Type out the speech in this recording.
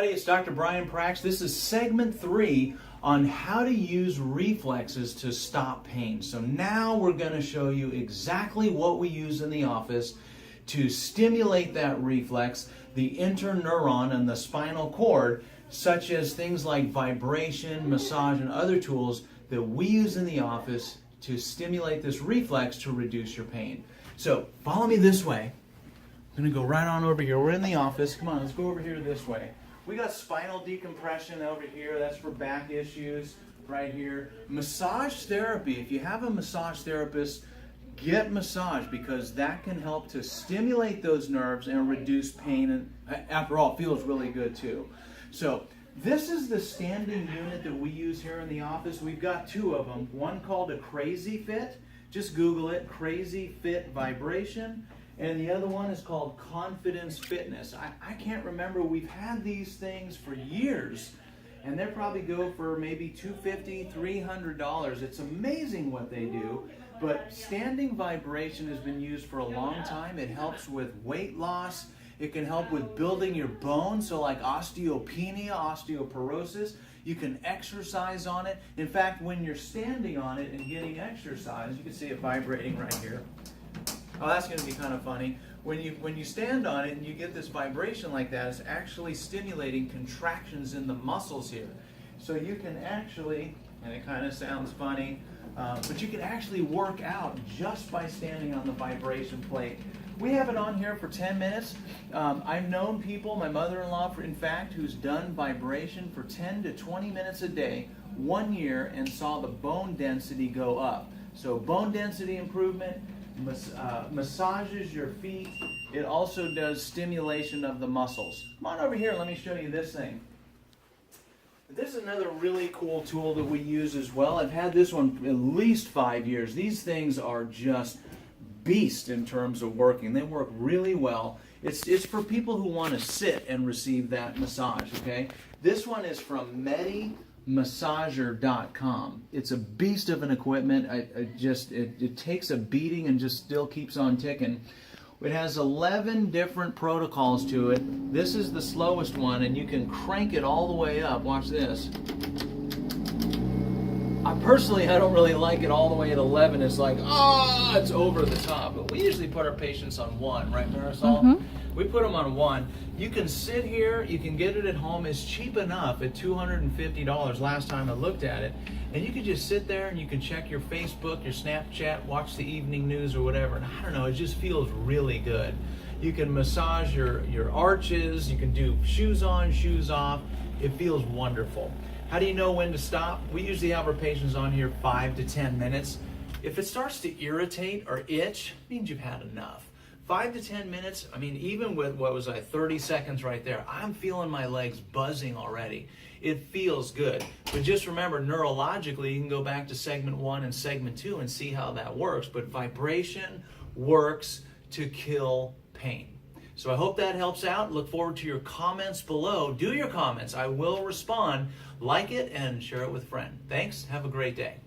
everybody, it's Dr. Brian Prax. This is segment 3 on how to use reflexes to stop pain. So now we're going to show you exactly what we use in the office to stimulate that reflex, the interneuron and the spinal cord, such as things like vibration, massage, and other tools that we use in the office to stimulate this reflex to reduce your pain. So follow me this way. I'm going to go right on over here. We're in the office. Come on, let's go over here this way. We got spinal decompression over here. That's for back issues right here. Massage therapy. If you have a massage therapist, get massage because that can help to stimulate those nerves and reduce pain. And after all, it feels really good too. So this is the standing unit that we use here in the office. We've got 2 of them. One called a Crazy Fit. Just Google it, Crazy Fit Vibration. And the other one is called Confidence Fitness. I can't remember. We've had these things for years, and they probably go for maybe $250, $300. It's amazing what they do. But standing vibration has been used for a long time. It helps with weight loss. It can help with building your bones, so like osteopenia, osteoporosis. You can exercise on it. In fact, when you're standing on it and getting exercise, you can see it vibrating right here. Oh, that's going to be kind of funny. When you stand on it and you get this vibration like that, it's actually stimulating contractions in the muscles here. So you can actually, and it kind of sounds funny, but you can actually work out just by standing on the vibration plate. We have it on here for 10 minutes. I've known people, my mother-in-law, in fact, who's done vibration for 10 to 20 minutes a day, 1 year, and saw the bone density go up. So bone density improvement, massages your feet. It also does stimulation of the muscles. Come on over here, let me show you this thing. This is another really cool tool that we use as well. I've had this one at least 5 years. These things are just beast in terms of working. They work really well. It's for people who want to sit and receive that massage, okay? This one is from MediMassager.com. It's a beast of an equipment. It takes a beating and just still keeps on ticking. It has 11 different protocols to it. This is the slowest one, and you can crank it all the way up. Watch this. I don't really like it all the way at 11. It's like, it's over the top. But we usually put our patients on 1, right, Marisol? Mm-hmm. We put them on 1. You can sit here, you can get it at home. It's cheap enough at $250 last time I looked at it. And you can just sit there and you can check your Facebook, your Snapchat, watch the evening news or whatever. And I don't know, it just feels really good. You can massage your arches, you can do shoes on, shoes off. It feels wonderful. How do you know when to stop? We usually have our patients on here 5 to 10 minutes. If it starts to irritate or itch, it means you've had enough. 5 to 10 minutes, I mean, even with 30 seconds right there, I'm feeling my legs buzzing already. It feels good. But just remember, neurologically, you can go back to segment 1 and segment 2 and see how that works. But vibration works to kill pain. So I hope that helps out. Look forward to your comments below. Do your comments. I will respond. Like it and share it with a friend. Thanks. Have a great day.